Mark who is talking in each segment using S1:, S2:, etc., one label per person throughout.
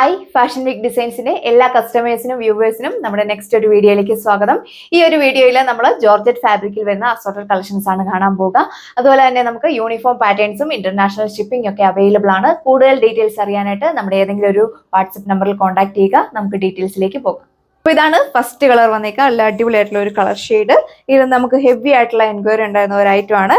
S1: Hi fashion week ഡിസൈൻസിന്റെ എല്ലാ കസ്റ്റമേഴ്സിനും വ്യൂവേഴ്സിനും നമ്മുടെ next ഒരു വീഡിയോയിലേക്ക് സ്വാഗതം. ഈ ഒരു വീഡിയോയിൽ നമ്മൾ ജോർജറ്റ് ഫാബ്രിക്കിൽ വരുന്ന അസോർട്ടഡ് കളക്ഷൻസ് ആണ് കാണാൻ പോകുക. അതുപോലെ തന്നെ നമുക്ക് യൂണിഫോം പാറ്റേൺസും ഇന്റർനാഷണൽ ഷിപ്പിംഗ് ഒക്കെ അവൈലബിൾ ആണ്. കൂടുതൽ ഡീറ്റെയിൽസ് അറിയാനായിട്ട് നമ്മുടെ ഏതെങ്കിലും ഒരു വാട്സ്ആപ്പ് നമ്പറിൽ കോൺടാക്ട് ചെയ്യുക. നമുക്ക് ഡീറ്റെയിൽസിലേക്ക് പോകാം. അപ്പോൾ ഇതാണ് ഫസ്റ്റ് കളർ വന്നേക്കുക. നല്ല അടിപൊളിയായിട്ടുള്ള ഒരു കളർ ഷെയ്ഡ്. ഇത് നമുക്ക് ഹെവി ആയിട്ടുള്ള എൻക്വയറി ഉണ്ടായിരുന്ന ഒരു ഐറ്റം ആണ്.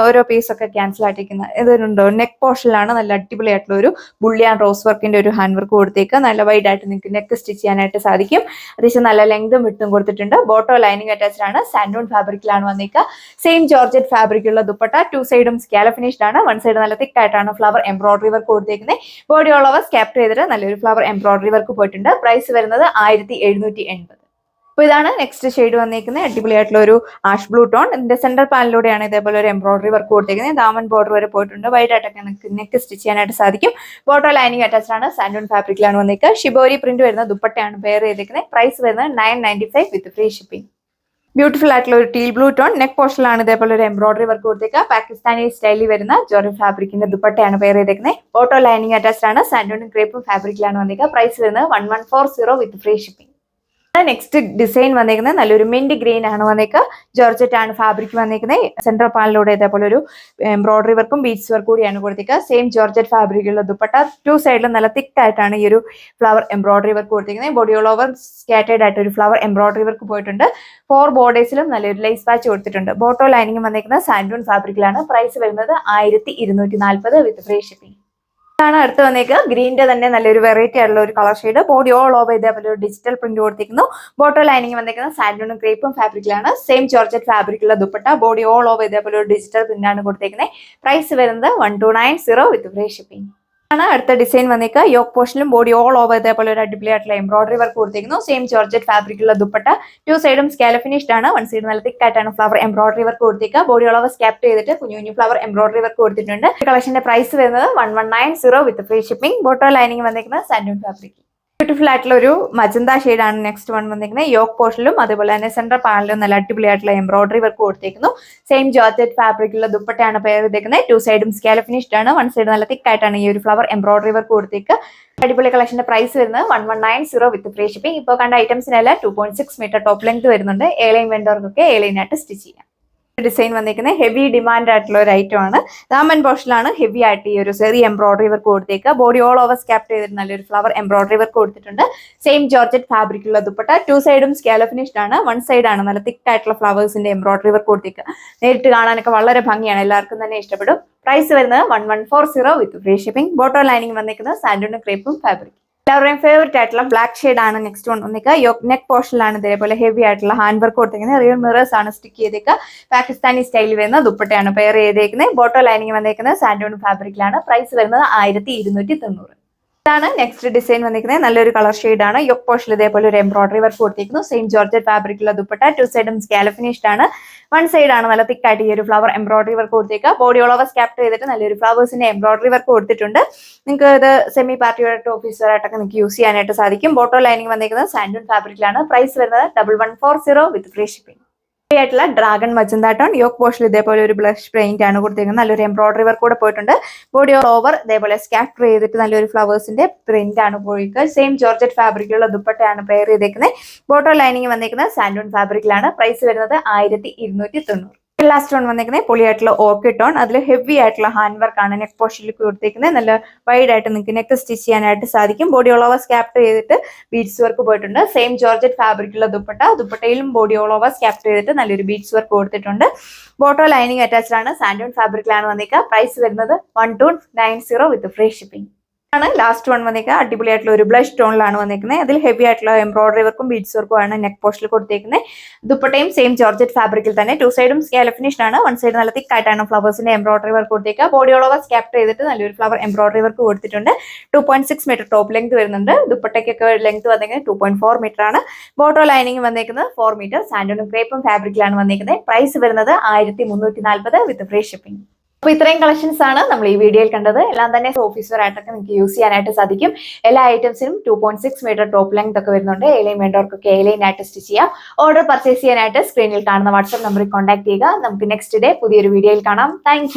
S1: ഓരോ പീസൊക്കെ ക്യാൻസൽ ആയിട്ടിരിക്കുന്നത് ഇതുണ്ടോ. നെക്ക് പോർഷനിലാണ് നല്ല അടിപൊളിയായിട്ടുള്ള ഒരു ബുള്ളിയാൻ റോസ് വർക്കിന്റെ ഒരു ഹാൻഡ് വർക്ക് കൊടുത്തേക്ക്. നല്ല വൈഡ് ആയിട്ട് നിങ്ങൾക്ക് നെക്ക് സ്റ്റിച്ച് ചെയ്യാനായിട്ട് സാധിക്കും. അത്യാവശ്യം നല്ല ലെങ്തും വിട്ടും കൊടുത്തിട്ടുണ്ട്. ബോട്ടോ ലൈനിങ് അറ്റാച്ച്ഡ് ആണ്. സാൻഡൂൺ ഫാബ്രിക്കിലാണ് വന്നേക്കുക. സെയിം ജോർജറ്റ് ഫാബ്രിക്കുള്ള ദുപ്പട്ട. ടു സൈഡും സ്കാല ഫിനിഷ്ഡ് ആണ്. വൺ സൈഡ് നല്ല തിക്ക് ആയിട്ടാണ് ഫ്ലവർ എംബ്രോയിഡറി വർക്ക് കൊടുത്തേക്കുന്നത്. ബോഡി ഓൾ ഓവർ സ്കാപ്റ്റ് ചെയ്തിട്ട് നല്ലൊരു ഫ്ലവർ എംബ്രോയിഡറി വർക്ക് പോയിട്ടുണ്ട്. പ്രൈസ് വരുന്നത് 1780. അപ്പോൾ ഇതാണ് നെക്സ്റ്റ് ഷെയ്ഡ് വന്നിരിക്കുന്നത്. അടിപൊളിയായിട്ടുള്ള ഒരു ആഷ് ബ്ലൂ ടോൺ. ഇതിന്റെ സെന്റർ പാനലിലൂടെയാണ് ഇതേപോലെ ഒരു എംബ്രോയിഡറി വർക്ക് കൊടുത്തിരിക്കുന്നത്. ദാമൻ ബോർഡർ വരെ പോയിട്ടുണ്ട്. വൈഡ് ആയിട്ടൊക്കെ നെക്ക് സ്റ്റിച്ച് ചെയ്യാനായിട്ട് സാധിക്കും. ബോട്ടോ ലൈനിങ് അറ്റാച്ച്ഡ് ആണ്. സാൻഡൂൺ ഫാബ്രിക്കിലാണ് വന്നിരിക്കുക. ഷിബോരി പ്രിന്റ് വരുന്ന ദുപ്പട്ടയാണ് പെയർ ചെയ്തിരിക്കുന്നത്. പ്രൈസ് വരുന്നത് 995 വിത്ത് ഫ്രീ ഷിപ്പിംഗ്. ബ്യൂട്ടിഫുൾ ആയിട്ടുള്ള ഒരു ടീൽ ബ്ലൂ ടോൺ. നെക്ക് പോർഷനിലാണ് ഇതേപോലെ ഒരു എംബ്രോയിഡറി വർക്ക് കൊടുത്തേക്കുക. പാകിസ്ഥാനി സ്റ്റൈലിൽ വരുന്ന ജോർജറ്റ് ഫാബ്രിക്കിന്റെ ദുപ്പട്ടയാണ് പെയർ ചെയ്തേക്കുന്നത്. ബോട്ടോ ലൈനിങ് അറ്റാച്ച്ഡ് ആണ്. സാൻഡൂൺ ക്രേപ്പും ഫാബ്രിക്കിലാണ് വന്നിരിക്കുക. പ്രൈസ് വരുന്നത് 1140 with free shipping. Next design വന്നേക്കുന്നത് നല്ലൊരു മിന്റ് ഗ്രീൻ ആണ് വന്നേക്കുക. ജോർജറ്റ് ആണ് ഫാബ്രിക് വന്നേക്കുന്നത്. സെൻട്രൽ പാനലിലൂടെ ഇതേപോലെ ഒരു എംബ്രോയിഡറി വർക്കും ബീഡ്സ് വർക്ക് കൂടിയാണ് കൊടുത്തേക്കുക. സെയിം ജോർജറ്റ് ഫാബ്രിക്കുള്ള ദുപ്പട്ട. ടു സൈഡിലും നല്ല തിക്ക് ആയിട്ടാണ് ഈ ഒരു ഫ്ലവർ എംബ്രോയിഡറി വർക്ക് കൊടുത്തിരിക്കുന്നത്. ബോഡി ഓൾ ഓവർ സ്കാറ്റേഡ് ആയിട്ട് ഒരു ഫ്ലവർ എംബ്രോയിഡറി വർക്ക് പോയിട്ടുണ്ട്. 4 ബോർഡേഴ്സിലും നല്ലൊരു ലൈസ് പാച്ച് കൊടുത്തിട്ടുണ്ട്. ബോട്ടോ ലൈനിങ് വന്നേക്കുന്നത് സാൻഡൂൺ ഫാബ്രിക്കിലാണ്. പ്രൈസ് വരുന്നത് 1240 വിത്ത് ഫ്രീ ഷിപ്പിംഗ്. ാണ് അടുത്ത് വന്നേക്ക്. ഗ്രീനിന്റെ തന്നെ നല്ലൊരു വെറൈറ്റി ആയിട്ടുള്ള ഒരു colour shade. Body all over ഇതേപോലെ ഒരു ഡിജിറ്റൽ പ്രിന്റ് കൊടുത്തിരിക്കുന്നു. ബോട്ടോ ലൈനിങ് വന്നേക്കുന്നത് സാൻഡൂണും ക്രേപ്പും ഫാബ്രിക്കിലാണ്. സെയിം ജോർജറ്റ് ഫാബ്രിക്കുള്ള ദുപ്പട്ട. ബോഡി ഓൾ ഓവർ ഇതേപോലെ ഒരു ഡിജിറ്റൽ പ്രിന്റ് ആണ് കൊടുത്തിരിക്കുന്നത്. പ്രൈസ് വരുന്നത് 1290 വിത്ത് ഫ്രീ ഷിപ്പിംഗ്. ആണ് അടുത്ത ഡിസൈൻ വന്നേക്കുക. യോക്ക് പോർഷനിലും ബോഡി ഓൾ ഓവർ ഇതേപോലെ ഒരു അടിപൊളിയായിട്ടുള്ള എംബ്രോയിഡറി വർക്ക് കൊടുത്തിരിക്കുന്നു. സെയിം ജോർജറ്റ് ഫാബ്രിക്കുള്ള ദുപ്പട്ട. ടു സൈഡും സ്കാല ഫിനിഷ്ഡ് ആണ്. വൺ സൈഡ് നല്ല തിക്ക് ആയിട്ടാണ് ഫ്ലവർ എംബ്രോയിഡറി വർക്ക് കൊടുത്തിരിക്കുക. ബോഡി ഓൾ ഓവർ സ്കാപ്റ്റ് ചെയ്തിട്ട് കുഞ്ഞു കുഞ്ഞു ഫ്ലവർ എംബ്രോയിഡറി വർക്ക് കൊടുത്തിട്ടുണ്ട്. കളക്ഷന്റെ പ്രൈസ് വരുന്നത് 1190 with free shipping. Bottom lining വന്നിരിക്കുന്നത് സാൻഡൂൺ ഫാബ്രിക്. ബ്യൂട്ടിഫുൾ ആയിട്ടുള്ള ഒരു മജന്ത ഷെയ്ഡ് ആണ് നെക്സ്റ്റ് വൺ വന്നിരിക്കുന്നത്. യോക്ക് പോർഷനിലും അതുപോലെ തന്നെ സെൻട്രൽ പാനലിലും നല്ല അടിപൊളിയായിട്ടുള്ള എംബ്രോയിഡറി വർക്ക് കൊടുത്തിരിക്കുന്നു. സെയിം ജോർജറ്റ് ഫാബ്രിക്കുള്ള ദുപ്പട്ടയാണ് പെയർ ചെയ്തേക്കുന്നത്. ടു സൈഡും സ്കാല ഫിനിഷ്ഡ് ആണ്. വൺ സൈഡ് നല്ല തിക്ക് ആയിട്ടാണ് ഈ ഒരു ഫ്ലവർ എംബ്രോയിഡറി വർക്ക് കൊടുത്തേക്ക്. അടിപൊളി കളക്ഷന്റെ പ്രൈസ് വരുന്നത് 1190 വിത്ത് ഫ്രീ ഷിപ്പിംഗ്. ഇപ്പോൾ കണ്ട ഐറ്റംസിനെല്ലാം 2.6 മീറ്റർ ടോപ്പ് ലെങ്ത് വരുന്നുണ്ട്. എയർലൈൻ വെൻഡോർക്കൊക്കെ എയർലൈനായിട്ട് സ്റ്റിച്ച് ചെയ്യാം. ഡിസൈൻ വന്നിരിക്കുന്നത് ഹെവി ഡിമാൻഡ് ആയിട്ടുള്ള ഒരു ഐറ്റം ആണ്. ദാമൻ പോർഷനിലാണ് ഹെവി ആയിട്ട് ഈ ഒരു ചെറിയ എംബ്രോയിഡറി വർക്ക് കൊടുത്തേക്കുക. ബോഡി ഓൾ ഓവർ സ്കാപ്റ്റ് ചെയ്തിട്ട് നല്ലൊരു ഫ്ലവർ എംബ്രോയിഡറി വർക്ക് കൊടുത്തിട്ടുണ്ട്. സെയിം ജോർജറ്റ് ഫാബ്രിക്കുള്ള ദുപ്പട്ട. ടു സൈഡും സ്കാല ഫിനിഷ്ഡ് ആണ്. വൺ സൈഡ് ആണ് നല്ല തിക്ക് ആയിട്ടുള്ള ഫ്ലവേഴ്സിന്റെ എംബ്രോയിഡറി വർക്ക് കൊടുത്തേക്കുക. നേരിട്ട് കാണാനൊക്കെ വളരെ ഭംഗിയാണ്. എല്ലാവർക്കും തന്നെ ഇഷ്ടപ്പെടും. പ്രൈസ് വരുന്നത് 1140 with free shipping. Bottom lining വന്നിരിക്കുന്നത് സാൻഡൂണും ക്രേപ്പും ഫാബ്രിക്. എല്ലാവരുടെയും ഫേവറേറ്റ് ആയിട്ടുള്ള ബ്ലാക്ക് ഷെയ്ഡ് ആണ് നെക്സ്റ്റ് വൺ വന്നിക്കുക. നെക്ക് പോർഷനിലാണ് ഇതേപോലെ ഹെവി ആയിട്ടുള്ള ഹാൻഡ് വർക്ക് കൊടുത്തിരിക്കുന്നത്. റിയൽ മിറേഴ്സ് ആണ് സ്റ്റിക്ക് ചെയ്തേക്കുക. പാകിസ്ഥാനി സ്റ്റൈലിൽ വരുന്ന ദുപ്പട്ടയാണ് പെയർ ചെയ്തേക്കുന്നത്. ബോട്ടോ ലൈനിങ് വന്നിരിക്കുന്നത് സാൻഡൂൺ ഫാബ്രിക്കിലാണ്. പ്രൈസ് വരുന്നത് 1290. ഇതാണ് നെക്സ്റ്റ് ഡിസൈൻ വന്നിരിക്കുന്നത്. നല്ലൊരു കളർ ഷെയ്ഡ് ആണ്. യോക്ക് പോർഷനിൽ ഇതേപോലെ ഒരു എംബ്രോയിഡറി വർക്ക് കൊടുത്തിരിക്കുന്നു. സെയിം ജോർജറ്റ് ഫാബ്രിക്കുള്ള ദുപ്പട്ട. ടു സൈഡും സ്കാല ഫിനിഷ്ഡ് ആണ്. വൺ സൈഡ് ആണ് നല്ല തിക്ക് ആയിട്ട് ഈ ഒരു ഫ്ലവർ എംബ്രോയിഡറി വർക്ക് കൊടുത്തേക്കുക. ബോഡി ഓൾ ഓവർ സ്കാപ്റ്റ് ചെയ്തിട്ട് നല്ലൊരു ഫ്ലവേഴ്സിന്റെ എംബ്രോയിഡറി വർക്ക് കൊടുത്തിട്ടുണ്ട്. നിങ്ങൾക്ക് ഇത് semi party wear office wear ആയിട്ടൊക്കെ നിങ്ങൾക്ക് യൂസ് ചെയ്യാനായിട്ട് സാധിക്കും. ബോട്ടോ ലൈനിങ് വന്നിരിക്കുന്നത് സാൻഡൂൺ ഫാബ്രിക്കിലാണ്. പ്രൈസ് വരുന്നത് 1140 വിത്ത് ഫ്രീ ഷിപ്പിംഗ്. ആയിട്ടുള്ള ഡ്രാഗൺ മജന്ത ടോൺ. യോക്ക് പോർഷനിൽ ഇതേപോലെ ഒരു ബ്ലഷ് പെയിന്റ് ആണ് കൊടുത്തിരിക്കുന്നത്. നല്ലൊരു എംബ്രോയിഡറി വർക്ക് കൂടെ പോയിട്ടുണ്ട്. ബോഡി ഓൾ ഓവർ ഇതേപോലെ സ്കാപ്റ്റർ ചെയ്തിട്ട് നല്ലൊരു ഫ്ലവേഴ്സിന്റെ പ്രിന്റ് ആണ് പോയിക്കുക. സെയിം ജോർജറ്റ് ഫാബ്രിക്കുള്ള ദുപ്പട്ടയാണ് പെയർ ചെയ്തേക്കുന്നത്. ബോട്ടോ ലൈനിങ് വന്നിരിക്കുന്നത് സാൻഡൂൺ ഫാബ്രിക്കിലാണ്. പ്രൈസ് വരുന്നത് 1290. ലാസ്റ്റ് ടോൺ വന്നിരിക്കുന്നത് പൊളിയായിട്ടുള്ള ഓർക്കിഡ് ടോൺ. അതിൽ ഹെവി ആയിട്ടുള്ള ഹാൻഡ് വർക്ക് ആണ് നെക്ക് പോർഷനിൽ കൊടുത്തിരിക്കുന്നത്. നല്ല വൈഡ് ആയിട്ട് നിങ്ങൾക്ക് നെക്ക് സ്റ്റിച്ച് ചെയ്യാനായിട്ട് സാധിക്കും. ബോഡി ഓൾ ഓവർ സ്കാപ്റ്റ് ചെയ്തിട്ട് ബീഡ്സ് വർക്ക് പോയിട്ടുണ്ട്. സെയിം ജോർജറ്റ് ഫാബ്രിക്കുള്ള ദുപ്പട്ട. ദുപ്പട്ടയിലും ബോഡി ഓൾ ഓവർ സ്കാപ്റ്റ് ചെയ്തിട്ട് നല്ലൊരു ബീഡ്സ് വർക്ക് കൊടുത്തിട്ടുണ്ട്. ബോട്ടോ ലൈനിങ് അറ്റാച്ച്ഡ് ആണ്. സാൻഡൂൺ ഫാബ്രിക്കിലാണ് വന്നിരിക്കുക. പ്രൈസ് വരുന്നത് 1290 വിത്ത് ഫ്രീ ഷിപ്പിംഗ്. ആണ് ലാസ്റ്റ് വൺ വന്നിരിക്കുക. അടിപൊളിയായിട്ടുള്ള ഒരു ബ്ലഷ് ടോണിലാണ് വന്നിരിക്കുന്നത്. അതിൽ ഹെവി ആയിട്ടുള്ള എംബ്രോയിഡറി വർക്കും ബീഡ്സ് വർക്കും ആണ് നെക്ക് പോർഷനിൽ കൊടുത്തിരിക്കുന്നത്. ദുപ്പട്ടയും സെയിം ജോർജറ്റ് ഫാബ്രിക്കിൽ തന്നെ. ടു സൈഡും സ്കാല ഫിനിഷ്ഡ് ആണ്. വൺ സൈഡ് നല്ല തിക്ക് ആയിട്ടാണ് ഫ്ലവേഴ്സിന്റെ എംബ്രോയിഡറി വർക്ക് കൊടുത്തേക്കുക. ബോഡി ഓൾ ഓവർ സ്കാപ്റ്റ് ചെയ്തിട്ട് നല്ലൊരു ഫ്ലവർ എംബ്രോയിഡറി വർക്ക് കൊടുത്തിട്ടുണ്ട്. 2.6 മീറ്റർ ടോപ്പ് ലെങ്ത് വരുന്നുണ്ട്. ദുപ്പട്ടയ്ക്കൊക്കെ ലെങ്ത് വന്നിരിക്കുന്നത് 2.4 മീറ്റർ ആണ്. ബോട്ടോ ലൈനിങ് വന്നിരിക്കുന്നത് 4 മീറ്റർ. സാൻഡൂണും ക്രേപ്പും ഫാബ്രിക്കിലാണ് വന്നിരിക്കുന്നത്. പ്രൈസ് വരുന്നത് 1340 വിത്ത് ഫ്രീ ഷിപ്പിംഗ്. അപ്പോൾ ഇത്രയും കളക്ഷൻസ് ആണ് നമ്മൾ ഈ വീഡിയോയിൽ കണ്ടത്. എല്ലാം തന്നെ ഓഫീസ് വെയർ ആയിട്ടൊക്കെ നിങ്ങൾക്ക് യൂസ് ചെയ്യാനായിട്ട് സാധിക്കും. എല്ലാ ഐറ്റംസിനും 2.6 മീറ്റർ ടോപ്പ് ലെങ്ത് ഒക്കെ വരുന്നുണ്ട്. എയർലൈൻ വേണ്ടവർക്കൊക്കെ എയർലൈൻ ആയിട്ട് സ്റ്റിച്ച് ചെയ്യാം. ഓർഡർ പർച്ചേസ് ചെയ്യാനായിട്ട് സ്ക്രീനിൽ കാണുന്ന വാട്സ്ആപ്പ് നമ്പറിൽ കോൺടാക്ട് ചെയ്യുക. നമുക്ക് നെക്സ്റ്റ് ഡേ പുതിയൊരു വീഡിയോയിൽ കാണാം. താങ്ക്